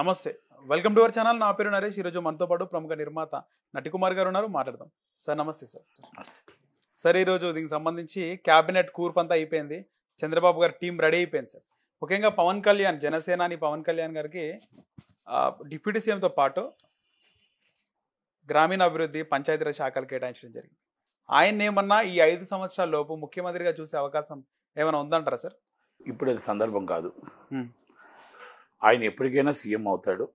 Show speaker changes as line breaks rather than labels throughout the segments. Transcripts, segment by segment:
నమస్తే, welcome to our channel. నా పేరు నరేష్. ఈరోజు మనతో పాటు ప్రముఖ నిర్మాత నటికుమార్ గారు ఉన్నారు, మాట్లాడదాం. సార్ నమస్తే. సార్ ఈరోజు దీనికి సంబంధించి క్యాబినెట్ కూర్పు అంతా అయిపోయింది, చంద్రబాబు గారి టీం రెడీ అయిపోయింది సార్. ముఖ్యంగా పవన్ కళ్యాణ్, జనసేనాని పవన్ కళ్యాణ్ గారికి డిప్యూటీ సీఎంతో పాటు గ్రామీణాభివృద్ధి పంచాయతీరాజ్ శాఖలు కేటాయించడం జరిగింది. ఆయన ఏమన్నా ఈ 5 సంవత్సరాల లోపు ముఖ్యమంత్రిగా చూసే అవకాశం ఏమైనా ఉందంటారా సార్?
ఇప్పుడు అది సందర్భం కాదు. ఆయన ఎప్పటికైనా సీఎం అవుతాడు.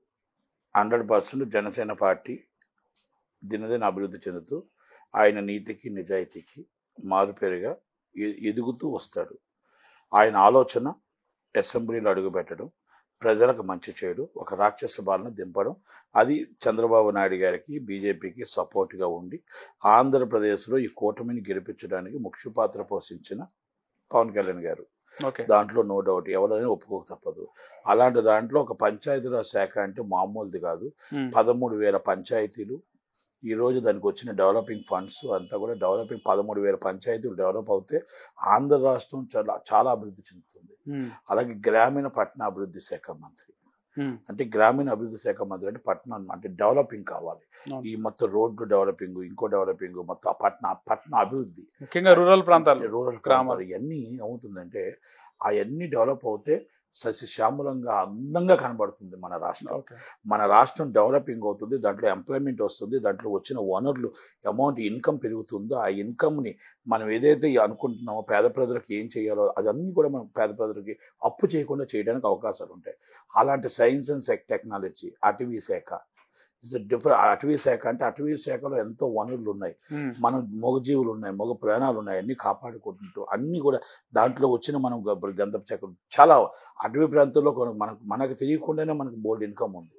100% జనసేన పార్టీ దినదిన అభివృద్ధి చెందుతూ ఆయన నీతికి నిజాయితీకి మారుపేరుగా ఎదుగుతూ వస్తాడు. ఆయన ఆలోచన అసెంబ్లీలో అడుగుపెట్టడం, ప్రజలకు మంచి చేయడం, ఒక రాక్షస బాలను దింపడం, అది చంద్రబాబు నాయుడు గారికి బీజేపీకి సపోర్ట్గా ఉండి ఆంధ్రప్రదేశ్లో ఈ కూటమిని గెలిపించడానికి ముఖ్య పాత్ర పోషించిన పవన్ కళ్యాణ్ గారు. దాంట్లో నో డౌట్, ఎవరైనా ఒప్పుకోక తప్పదు. అలాంటి దాంట్లో ఒక పంచాయతీరాజ్ శాఖ అంటే మామూలుది కాదు. 13,000 పంచాయతీలు, ఈరోజు దానికి వచ్చిన డెవలపింగ్ ఫండ్స్ అంతా కూడా 13,000 పంచాయతీలు డెవలప్ అవుతే ఆంధ్ర రాష్ట్రం చాలా అభివృద్ధి చెందుతుంది. అలాగే గ్రామీణ పట్టణాభివృద్ధి శాఖ మంత్రి అంటే గ్రామీణ అభివృద్ధి శాఖ మంత్రి అంటే పట్టణం అంటే డెవలపింగ్ కావాలి. ఈ మొత్తం రోడ్డు డెవలపింగ్, ఇంకో డెవలపింగ్, మొత్తం పట్టణ అభివృద్ధి,
ముఖ్యంగా రూరల్ ప్రాంతాలు,
గ్రామాలు ఇవన్నీ ఏమవుతుందంటే అవన్నీ డెవలప్ అవుతే సస్యశ్యామలంగా అందంగా కనబడుతుంది మన రాష్ట్రం. మన రాష్ట్రం డెవలపింగ్ అవుతుంది, దాంట్లో ఎంప్లాయ్మెంట్ వస్తుంది, దాంట్లో వచ్చిన వనరులు అమౌంట్ ఇన్కమ్ పెరుగుతుందో ఆ ఇన్కమ్ని మనం ఏదైతే అనుకుంటున్నామో పేద ప్రజలకు ఏం చేయాలో అదన్నీ కూడా మనం పేద ప్రజలకి అప్పు చేయకుండా చేయడానికి అవకాశాలు ఉంటాయి. అలాంటి సైన్స్ అండ్ టెక్నాలజీ, అటవీ శాఖ అటవీ శాఖ అంటే అటవీ శాఖలో ఎంతో వనరులు ఉన్నాయి, మనం మగజీవులు ఉన్నాయి, మగ ప్రాణాలు ఉన్నాయి, అన్ని కాపాడుకుంటూ అన్నీ కూడా దాంట్లో వచ్చిన మనం గంధపు శాఖ చాలా అటవీ ప్రాంతంలో మనకు తెలియకుండానే మనకు బోల్డ్ ఇన్కమ్ ఉంది.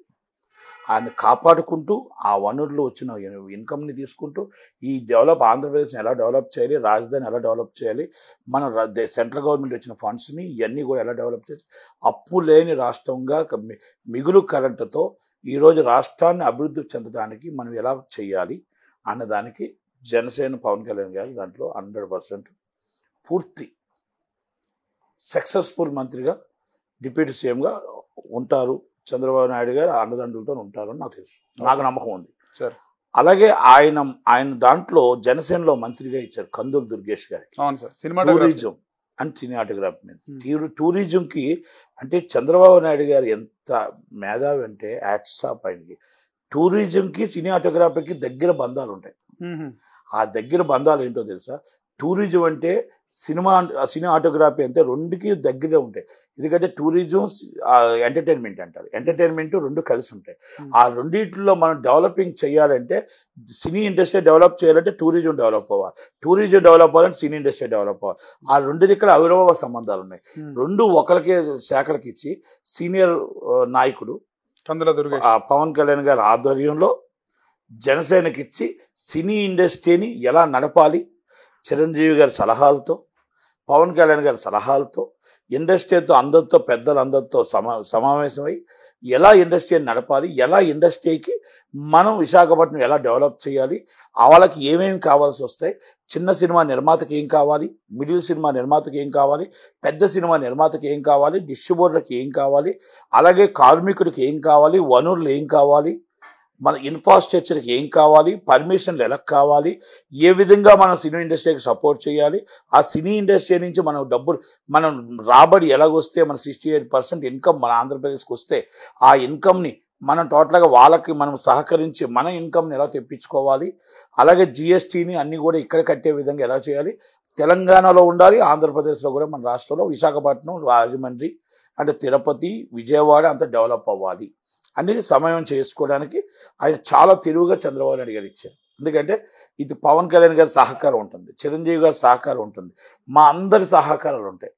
ఆయన కాపాడుకుంటూ ఆ వనరులు వచ్చిన ఇన్కమ్ని తీసుకుంటూ ఈ ఆంధ్రప్రదేశ్ని ఎలా డెవలప్ చేయాలి, రాజధాని ఎలా డెవలప్ చేయాలి, మన సెంట్రల్ గవర్నమెంట్ వచ్చిన ఫండ్స్ని ఇవన్నీ కూడా ఎలా డెవలప్ చేసి అప్పు లేని రాష్ట్రంగా మిగులు కరెంటుతో ఈరోజు రాష్ట్రాన్ని అభివృద్ధి చెందడానికి మనం ఎలా చేయాలి అన్నదానికి జనసేన పవన్ కళ్యాణ్ గారు దాంట్లో 100% పూర్తి సక్సెస్ఫుల్ మంత్రిగా డిప్యూటీ సీఎంగా ఉంటారు. చంద్రబాబు నాయుడు గారు అండదండలతో ఉంటారని నాకు తెలుసు, నాకు నమ్మకం ఉంది. అలాగే ఆయన దాంట్లో జనసేనలో మంత్రిగా ఇచ్చారు కందులు దుర్గేష్ గారికి, టూరిజం అండ్ సినిమాటోగ్రఫీ మీద. టూరిజంకి అంటే చంద్రబాబు నాయుడు గారు ఎంత మేధావి అంటే యాట్స్ ఆఫ్ ఆయనకి. టూరిజంకి సినిమాటోగ్రఫీకి దగ్గర బంధాలు ఉంటాయి. ఆ దగ్గర బంధాలు ఏంటో తెలుసా? టూరిజం అంటే సినిమాటోగ్రఫీ అంటే రెండుకి దగ్గరే ఉంటాయి. ఎందుకంటే టూరిజం ఎంటర్టైన్మెంట్ అంటారు, ఎంటర్టైన్మెంట్ రెండు కలిసి ఉంటాయి. ఆ రెండింటిలో మనం డెవలపింగ్ చేయాలంటే సినీ ఇండస్ట్రీ డెవలప్ చేయాలంటే టూరిజం డెవలప్ అవ్వాలి, టూరిజం డెవలప్ అవ్వాలంటే సినీ ఇండస్ట్రీ డెవలప్ అవ్వాలి. ఆ రెండు దిక్కుల అవిరవ సంబంధాలు ఉన్నాయి. రెండు ఒకరికి శాఖలకి ఇచ్చి సీనియర్ నాయకుడు పవన్ కళ్యాణ్ గారి ఆధ్వర్యంలో జనసేనకి ఇచ్చి సినీ ఇండస్ట్రీని ఎలా నడపాలి, చిరంజీవి గారి సలహాలతో, పవన్ కళ్యాణ్ గారి సలహాలతో ఇండస్ట్రీతో అందరితో పెద్దలందరితో సమావేశమై ఎలా ఇండస్ట్రీని నడపాలి, ఎలా ఇండస్ట్రీకి మనం విశాఖపట్నం ఎలా డెవలప్ చేయాలి, వాళ్ళకి ఏమేమి కావాల్సి వస్తాయి, చిన్న సినిమా నిర్మాతకి ఏం కావాలి, మిడిల్ సినిమా నిర్మాతకి ఏం కావాలి, పెద్ద సినిమా నిర్మాతకి ఏం కావాలి, డిస్ట్రిబ్యూటర్కి ఏం కావాలి, అలాగే కార్మికుడికి ఏం కావాలి, వనరులు ఏం కావాలి, మన ఇన్ఫ్రాస్ట్రక్చర్కి ఏం కావాలి, పర్మిషన్లు ఎలా కావాలి, ఏ విధంగా మనం సినీ ఇండస్ట్రీకి సపోర్ట్ చేయాలి, ఆ సినీ ఇండస్ట్రీ నుంచి మనం రాబడి ఎలాగొస్తే మన 68% ఇన్కమ్ మన ఆంధ్రప్రదేశ్కి వస్తే ఆ ఇన్కమ్ని మనం టోటల్గా వాళ్ళకి మనం సహకరించి మన ఇన్కమ్ని ఎలా తెప్పించుకోవాలి, అలాగే జిఎస్టీని అన్నీ కూడా ఇక్కడ కట్టే విధంగా ఎలా చేయాలి, తెలంగాణలో ఉండాలి, ఆంధ్రప్రదేశ్లో కూడా మన రాష్ట్రంలో విశాఖపట్నం, రాజమండ్రి అంటే తిరుపతి, విజయవాడ అంతా డెవలప్ అవ్వాలి అనేది సమయం చేసుకోవడానికి ఆయన చాలా తెలివిగా చంద్రబాబు నాయుడు గారు ఇచ్చారు. ఎందుకంటే ఇది పవన్ కళ్యాణ్ గారి సహకారం ఉంటుంది, చిరంజీవి గారి సహకారం ఉంటుంది, మా అందరి సహకారాలు ఉంటాయి.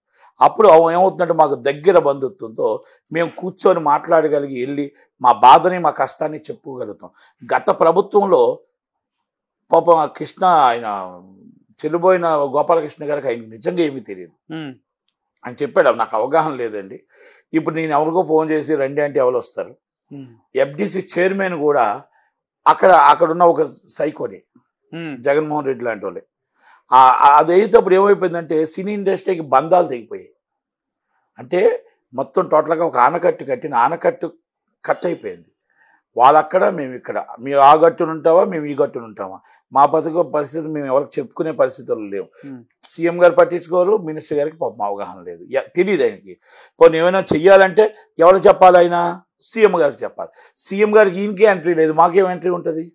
అప్పుడు ఏమవుతుందంటే మాకు దగ్గర బంధుత్వంతో మేము కూర్చొని మాట్లాడగలిగి వెళ్ళి మా బాధని మా కష్టాన్ని చెప్పుకోగలుగుతాం. గత ప్రభుత్వంలో పాపం కృష్ణ ఆయన చెల్లిపోయిన గోపాలకృష్ణ గారికి ఆయన నిజంగా ఏమీ తెలియదు. ఆయన చెప్పాడు నాకు అవగాహన లేదండి, ఇప్పుడు నేను ఎవరికో ఫోన్ చేసి రండి అంటే ఎవరు వస్తారు. ఎఫ్డిసి చైర్మన్ కూడా అక్కడున్న ఒక సైకోనే, జగన్మోహన్ రెడ్డి లాంటి వాళ్ళే. అదైతే అప్పుడు ఏమైపోయిందంటే సినీ ఇండస్ట్రీకి బంధాలు తెగిపోయాయి. అంటే మొత్తం టోటల్గా ఒక ఆనకట్టు కట్టిన ఆనకట్టు కట్ అయిపోయింది. వాళ్ళక్కడ మేము ఇక్కడ, మేము ఆ గట్టును ఉంటావా మేము ఈ గట్టును ఉంటామా, మా బతుకు పరిస్థితి మేము ఎవరికి చెప్పుకునే పరిస్థితులు లేవు. సీఎం గారు పట్టించుకోరు, మినిస్టర్ గారికి పాపం అవగాహన లేదు, తెలియదు ఆయనకి. పోనీ ఏమైనా చెయ్యాలంటే ఎవరు చెప్పాలి, ఆయన సీఎం గారికి చెప్పాలి. సీఎం గారికి ఈయనకే ఎంట్రీ లేదు, మాకేం ఎంట్రీ ఉంటుంది?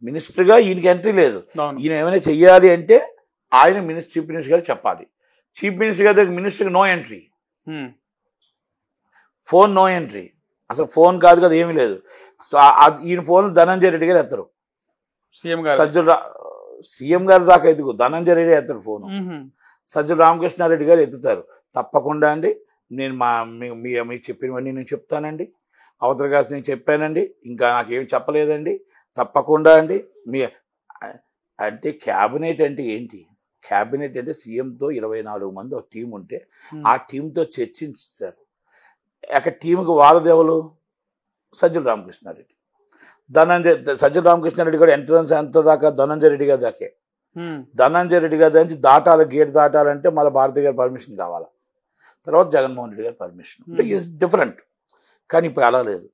మినిస్టర్గా ఈయనకి ఎంట్రీ లేదు. ఈయన ఏమైనా చెయ్యాలి అంటే ఆయన చీఫ్ మినిస్టర్ గారు చెప్పాలి. చీఫ్ మినిస్టర్ గారి దగ్గర మినిస్టర్కి no entry, phone no entry, అసలు ఫోన్ కాదు కదా, ఏమీ లేదు. ఈయన ఫోన్ ధనంజయ రెడ్డి గారు ఎత్తరు, సీఎం గారి దాకా ఎత్తుకు ధనంజయ రెడ్డి ఎత్తరు ఫోను, సజ్జల రామకృష్ణారెడ్డి గారు ఎత్తుతారు. తప్పకుండా అండి, నేను మీకు చెప్పినవన్నీ నేను చెప్తానండి, అవతల కాసి నేను చెప్పానండి, ఇంకా నాకేం చెప్పలేదండి, తప్పకుండా అండి. అంటే క్యాబినెట్ అంటే ఏంటి? క్యాబినెట్ అంటే సీఎంతో 24 మంది ఒక టీం ఉంటే ఆ టీంతో చర్చించారు. అక్కడ టీంకి వారదేవులు సజ్జల రామకృష్ణారెడ్డి, సజ్జల రామకృష్ణారెడ్డి కూడా ఎంట్రన్స్ ఎంత దాకా ధనంజయ రెడ్డి గారి దాకే. ధనంజయ రెడ్డి గారి నుంచి దాటాలి, గేట్ దాటాలంటే మళ్ళీ భారతి గారి పర్మిషన్ కావాలి, తర్వాత జగన్మోహన్ రెడ్డి గారి పర్మిషన్. అంటే ఈజ్ డిఫరెంట్. కానీ ఇప్పుడు అలా లేదు.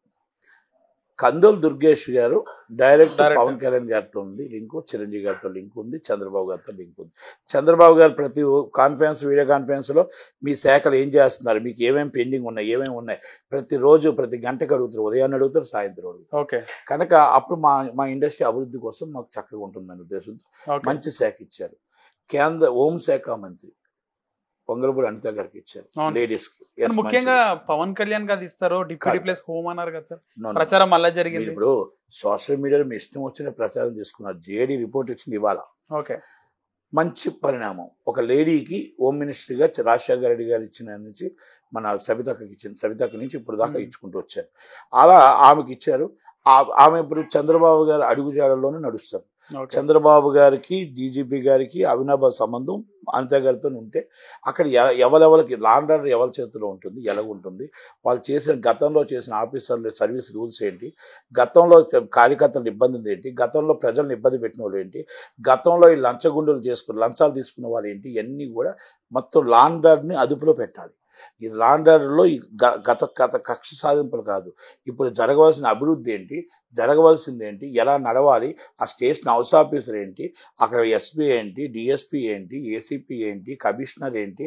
కందులు దుర్గేష్ గారు డైరెక్ట్ పవన్ కళ్యాణ్ గారితో ఉంది లింకు, చిరంజీవి గారితో లింక్ ఉంది, చంద్రబాబు గారితో లింక్ ఉంది. చంద్రబాబు గారు ప్రతి కాన్ఫరెన్స్, వీడియో కాన్ఫరెన్స్లో మీ శాఖలు ఏం చేస్తున్నారు, మీకు ఏమేమి పెండింగ్ ఉన్నాయి, ఏమేమి ఉన్నాయి, ప్రతిరోజు ప్రతి గంటకు అడుగుతారు, ఉదయాన్నే అడుగుతారు, సాయంత్రం అడుగుతారు.
ఓకే.
కనుక అప్పుడు మా ఇండస్ట్రీ అభివృద్ధి కోసం మాకు చక్కగా ఉంటుందనే ఉద్దేశంతో మంచి శాఖ ఇచ్చారు. కేంద్ర హోంశాఖ మంత్రి పొంగలపూడి అనిత గారికి ఇచ్చారు, లేడీస్ కి.
ముఖ్యంగా పవన్ కళ్యాణ్ గారు ఇస్తారు, డిప్యూటీ ప్లస్ హోమ్ అన్నారు కదా సార్, ప్రచారం మళ్ళీ జరిగింది.
ఇప్పుడు సోషల్ మీడియాలో మీ ఇష్టం వచ్చిన ప్రచారం చేసుకున్నారు. జేడీ రిపోర్ట్ ఇచ్చింది ఇవాళ.
ఓకే,
మంచి పరిణామం. ఒక లేడీకి హోమ్ మినిస్టర్గా రాజశేఖర రెడ్డి గారు ఇచ్చిన నుంచి మన సబితక్కకి ఇచ్చింది, సబితక్క నుంచి ఇప్పుడు దాకా ఇచ్చుకుంటూ వచ్చారు. అలా ఆమెకి ఇచ్చారు. ఆమె ఇప్పుడు చంద్రబాబు గారి అడుగుజాడల్లోనే నడుస్తారు. చంద్రబాబు గారికి, డీజీపీ గారికి అవినాభావ సంబంధం అనిత గారితో ఉంటే అక్కడ ఎవరెవరికి లాండ్ ఆర్డర్ ఎవరి చేతిలో ఉంటుంది, ఎలాగుంటుంది, వాళ్ళు చేసిన గతంలో చేసిన ఆఫీసర్ల సర్వీస్ రూల్స్ ఏంటి, గతంలో కార్యకర్తల ఇబ్బంది ఏంటి, గతంలో ప్రజలను ఇబ్బంది పెట్టిన వాళ్ళు ఏంటి, గతంలో ఈ లంచగుండులు లంచాలు తీసుకున్న వాళ్ళు ఏంటి, ఇవన్నీ కూడా మొత్తం లాండ్ ఆర్డర్ని అదుపులో పెట్టాలి. ఈ లాండ్ ఆర్డర్లో గత కక్ష సాధింపులు కాదు, ఇప్పుడు జరగవలసిన అభివృద్ధి ఏంటి, జరగవలసింది ఏంటి, ఎలా నడవాలి, ఆ స్టేషన్ హౌస్ ఆఫీసర్ ఏంటి, అక్కడ ఎస్పీ ఏంటి, డిఎస్పీ ఏంటి, ఏసీపీ ఏంటి, కమిషనర్ ఏంటి,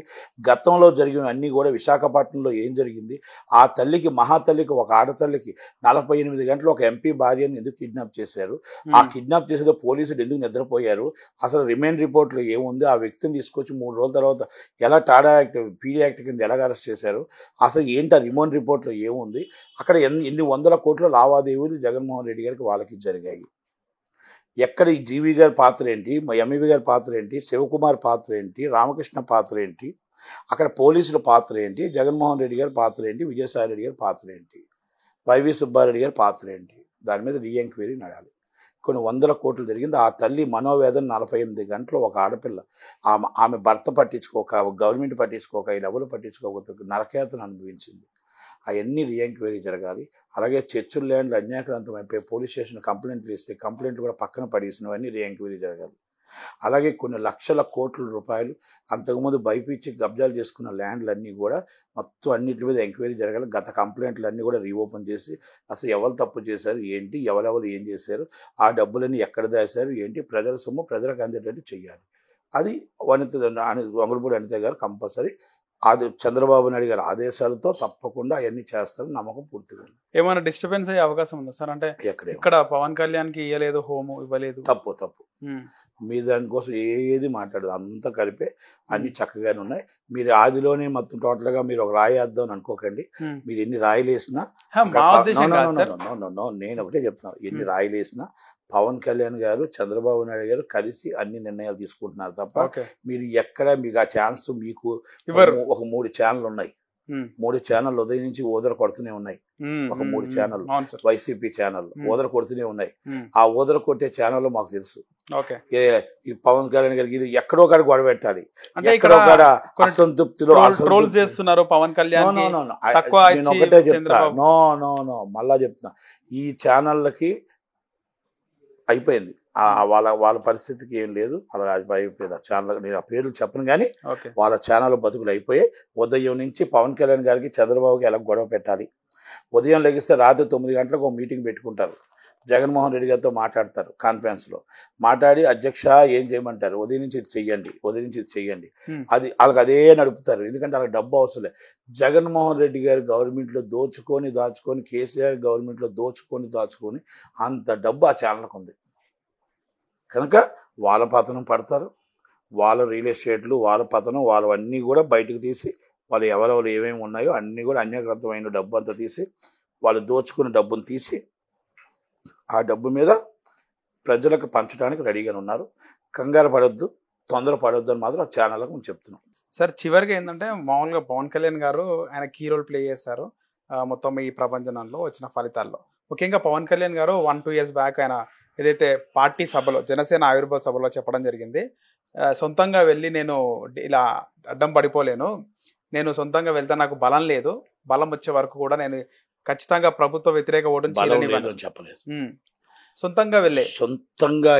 గతంలో జరిగిన అన్నీ కూడా విశాఖపట్నంలో ఏం జరిగింది, ఆ తల్లికి, మహాతల్లికి, ఒక ఆడతల్లికి 48 గంటలు ఒక ఎంపీ భార్యను ఎందుకు కిడ్నాప్ చేశారు, ఆ కిడ్నాప్ చేసేదో పోలీసులు ఎందుకు నిద్రపోయారు, అసలు రిమైండ్ రిపోర్ట్లో ఏముంది, ఆ వ్యక్తిని తీసుకొచ్చి 3 రోజుల తర్వాత ఎలా టాడా యాక్ట్, పీడీ యాక్ట్ కింద ఎలా అరెస్ట్ చేశారు, అసలు ఏంటి ఆ రిమైండ్ రిపోర్ట్లో ఏముంది, అక్కడ ఎన్ని వందల కోట్ల లావాదేవీలు జగన్మోహన్ రెడ్డి గారికి వాళ్ళకి జరిగాయి, ఎక్కడ ఈ జీవి గారి పాత్ర ఏంటి, ఎంఈవి గారి పాత్ర ఏంటి, శివకుమార్ పాత్ర ఏంటి, రామకృష్ణ పాత్ర ఏంటి, అక్కడ పోలీసుల పాత్ర ఏంటి, జగన్మోహన్ రెడ్డి గారి పాత్ర ఏంటి, విజయసాయి రెడ్డి గారి పాత్ర ఏంటి, వైవి సుబ్బారెడ్డి గారి పాత్ర ఏంటి, దాని మీద రీఎంక్వైరీ నడాలి. కొన్ని వందల కోట్లు జరిగింది. ఆ తల్లి మనోవేదన 48 గంటలు ఒక ఆడపిల్ల ఆమె భర్త పట్టించుకోక, గవర్నమెంట్ పట్టించుకోక, ఈ లెవెల్ పట్టించుకోక నరకయాతను అనుభవించింది. అవన్నీ రీఎంక్వైరీ జరగాలి. అలాగే చర్చుల ల్యాండ్లు అన్యాక్రాంతం అయిపోయి పోలీస్ స్టేషన్ కంప్లైంట్లు ఇస్తే కంప్లైంట్లు కూడా పక్కన పడేసినవన్నీ రీఎంక్వైరీ జరగాలి. అలాగే కొన్ని లక్షల కోట్ల రూపాయలు అంతకుముందు బైపిచ్చి కబ్జాలు చేసుకున్న ల్యాండ్లన్నీ కూడా మొత్తం అన్నింటి మీద ఎంక్వైరీ జరగాలి. గత కంప్లైంట్లు అన్నీ కూడా రీఓపెన్ చేసి అసలు ఎవరు తప్పు చేశారు ఏంటి, ఎవరెవరు ఏం చేశారు, ఆ డబ్బులన్నీ ఎక్కడ దాశారు ఏంటి, ప్రజల సొమ్ము ప్రజలకు అందేటట్టు చేయాలి. అది వంగలపూడి అనిత గారు కంపల్సరీ అది చంద్రబాబు నాయుడు గారి ఆదేశాలతో తప్పకుండా అవన్నీ చేస్తారని నమ్మకం పూర్తిగా.
ఏమైనా డిస్టర్బెన్స్ అయ్యే అవకాశం ఉందా సార్? అంటే ఇక్కడ పవన్ కళ్యాణ్ కి ఇవ్వలేదు, హోము ఇవ్వలేదు,
తప్పు మీ దానికోసం ఏది మాట్లాడదు, అంతా కలిపే అన్ని చక్కగానే ఉన్నాయి. మీరు ఆదిలోనే మొత్తం టోటల్ గా మీరు ఒక రాయి వేద్దాం అని అనుకోకండి. మీరు ఎన్ని రాయిలు వేసినా, నేను ఒకటే చెప్తున్నాను, ఎన్ని రాయిలు వేసినా పవన్ కళ్యాణ్ గారు, చంద్రబాబు నాయుడు గారు కలిసి అన్ని నిర్ణయాలు తీసుకుంటున్నారు తప్ప మీరు ఎక్కడ మీకు ఆ ఛాన్స్, మీకు ఒక 3 ఛానల్ ఉన్నాయి, 3 ఛానల్ ఉదయం నుంచి ఓదర కొడుతూనే ఉన్నాయి. ఒక 3 ఛానల్ వైసీపీ ఛానల్ ఓదర కొడుతూనే ఉన్నాయి. ఆ ఓదర కొట్టే ఛానల్ మాకు తెలుసు. ఈ పవన్ కళ్యాణ్ గారికి ఇది ఎక్కడో కాడ గొడవ పెట్టాలి, ఎక్కడో కాడ అసంతృప్తిలో
చేస్తున్నారు పవన్ కళ్యాణ్.
నేను ఒకటే చెప్తా, మళ్ళా చెప్తున్నా, ఈ ఛానళ్ళకి అయిపోయింది, వాళ్ళ పరిస్థితికి ఏం లేదు, అలా అయిపోయింది ఆ ఛానల్. నేను ఆ పేర్లు చెప్పను కానీ వాళ్ళ ఛానల్ బతుకులు అయిపోయాయి. ఉదయం నుంచి పవన్ కళ్యాణ్ గారికి, చంద్రబాబుకి ఎలా గొడవ పెట్టాలి, ఉదయం లెగిస్తే రాత్రి 9 గంటలకు ఒక మీటింగ్ పెట్టుకుంటారు. జగన్మోహన్ రెడ్డి గారితో మాట్లాడతారు కాన్ఫరెన్స్లో. మాట్లాడి అధ్యక్ష ఏం చేయమంటారు, ఉదయం నుంచి ఇది చెయ్యండి, ఉదయం నుంచి ఇది చెయ్యండి. అది వాళ్ళకి అదే నడుపుతారు. ఎందుకంటే వాళ్ళకి డబ్బు అవసరం లేదు. జగన్మోహన్ రెడ్డి గారి గవర్నమెంట్లో దాచుకొని కేసీఆర్ గవర్నమెంట్లో దాచుకొని అంత డబ్బు ఆ ఛానల్కి ఉంది కనుక వాళ్ళ పతనం పడతారు. వాళ్ళ రియల్ ఎస్టేట్లు, వాళ్ళ పతనం, వాళ్ళవన్నీ కూడా బయటకు తీసి వాళ్ళు ఎవరెవరు ఏమేమి ఉన్నాయో అన్నీ కూడా అన్యగ్రంథమైన డబ్బు అంతా తీసి వాళ్ళు దోచుకున్న డబ్బును తీసి ఆ డబ్బు మీద ప్రజలకు పంచడానికి రెడీగా ఉన్నారు. కంగారు పడొద్దు, తొందర పడొద్దు అని మాత్రం ఆ ఛానల్కి మేము చెప్తున్నాం.
సార్ చివరిగా ఏంటంటే మామూలుగా పవన్ కళ్యాణ్ గారు ఆయన కీ రోల్ ప్లే చేశారు మొత్తం ఈ ప్రపంచంలో వచ్చిన ఫలితాల్లో. ముఖ్యంగా పవన్ కళ్యాణ్ గారు 1-2 years బ్యాక్ ఆయన ఏదైతే పార్టీ సభలో జనసేన ఆవిర్భావ సభలో చెప్పడం జరిగింది, సొంతంగా వెళ్ళి నేను ఇలా అడ్డం పడిపోలేను, నేను సొంతంగా వెళ్తే నాకు బలం లేదు, బలం వచ్చే వరకు కూడా నేను ఖచ్చితంగా ప్రభుత్వ వ్యతిరేక ఓటును
చెప్పలేదు.
సొంతంగా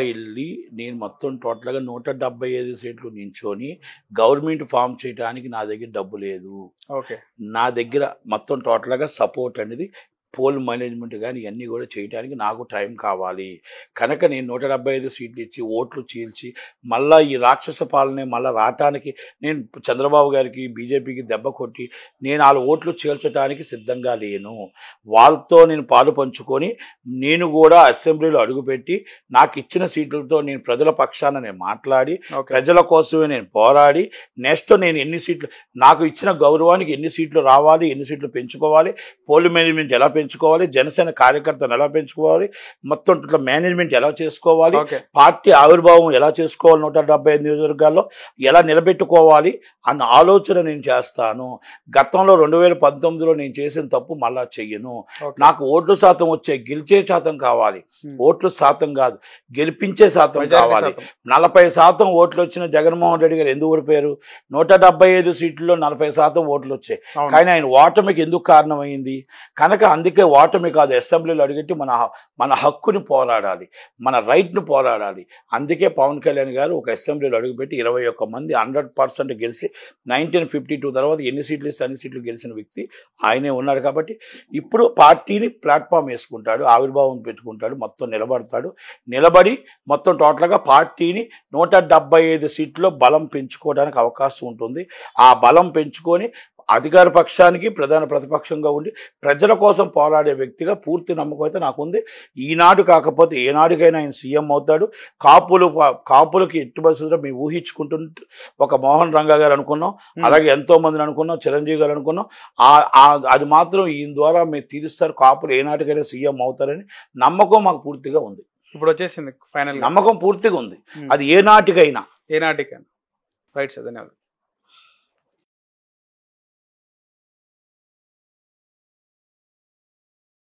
వెళ్ళి నేను మొత్తం టోటల్గా 175 సీట్లు నించొని గవర్నమెంట్ ఫామ్ చేయడానికి నా దగ్గర డబ్బు లేదు. నా దగ్గర మొత్తం టోటల్గా సపోర్ట్ అనేది పోల్ మేనేజ్మెంట్ కానీ ఇవన్నీ కూడా చేయడానికి నాకు టైం కావాలి కనుక నేను 175 సీట్లు ఇచ్చి ఓట్లు చీల్చి మళ్ళీ ఈ రాక్షస పాలన మళ్ళీ రావటానికి నేను చంద్రబాబు గారికి బీజేపీకి దెబ్బ కొట్టి నేను వాళ్ళ ఓట్లు చీల్చడానికి సిద్ధంగా లేను. వాళ్ళతో నేను పాలు పంచుకొని నేను కూడా అసెంబ్లీలో అడుగుపెట్టి నాకు ఇచ్చిన సీట్లతో నేను ప్రజల పక్షాన నేను మాట్లాడి ప్రజల కోసమే నేను పోరాడి నెక్స్ట్ నేను ఎన్ని సీట్లు నాకు ఇచ్చిన గౌరవానికి ఎన్ని సీట్లు రావాలి, ఎన్ని సీట్లు పెంచుకోవాలి, పోల్ మేనేజ్మెంట్ ఎలా పెంచుకోవాలి, జనసేన కార్యకర్తను ఎలా పెంచుకోవాలి, మొత్తం మేనేజ్మెంట్ ఎలా చేసుకోవాలి, పార్టీ ఆవిర్భావం ఎలా చేసుకోవాలి, 175 నియోజకవర్గాల్లో ఎలా నిలబెట్టుకోవాలి అన్న ఆలోచన నేను చేస్తాను. గతంలో 2019లో నేను చేసిన తప్పు మళ్ళా చెయ్యను. నాకు ఓట్ల శాతం వచ్చే గెలిచే శాతం కావాలి, ఓట్ల శాతం కాదు గెలిపించే శాతం కావాలి. 40% ఓట్లు వచ్చిన జగన్మోహన్ రెడ్డి గారు ఎందుకు ఓడిపోయారు? 175 సీట్లలో 40% ఓట్లు వచ్చాయి. కానీ ఆయన ఓటమికి ఎందుకు కారణమైంది? కనుక అందుకే ఓటమి కాదు, అసెంబ్లీలో అడిగితే మన హక్కుని పోరాడాలి, మన రైట్ను పోరాడాలి. అందుకే పవన్ కళ్యాణ్ గారు ఒక అసెంబ్లీలో అడుగుపెట్టి 21 మంది 100% గెలిచి 1952 తర్వాత ఎన్ని సీట్లు ఇస్తే అన్ని సీట్లు గెలిచిన వ్యక్తి ఆయనే ఉన్నాడు. కాబట్టి ఇప్పుడు పార్టీని ప్లాట్ఫామ్ వేసుకుంటాడు, ఆవిర్భావం పెట్టుకుంటాడు, మొత్తం నిలబడి మొత్తం టోటల్గా పార్టీని 175 సీట్లో బలం పెంచుకోవడానికి అవకాశం ఉంటుంది. ఆ బలం పెంచుకొని అధికార పక్షానికి ప్రధాన ప్రతిపక్షంగా ఉండి ప్రజల కోసం పోరాడే వ్యక్తిగా పూర్తి నమ్మకం అయితే నాకుంది. ఈనాడు కాకపోతే ఏనాడుకైనా ఆయన సీఎం అవుతాడు. కాపులకి ఎట్టి పరిస్థితుల్లో మేము ఊహించుకుంటుంటే ఒక మోహన్ రంగా గారు అనుకున్నాం, అలాగే ఎంతో మందిని అనుకున్నాం, చిరంజీవి గారు అనుకున్నాం. అది మాత్రం ఈయన ద్వారా మేము తీరుస్తారు, కాపులు ఏనాటికైనా సీఎం అవుతారని నమ్మకం మాకు పూర్తిగా ఉంది.
ఇప్పుడు వచ్చేసింది ఫైనల్
నమ్మకం పూర్తిగా ఉంది, అది ఏనాటికైనా.
రైట్ సార్, ధన్యవాదాలు.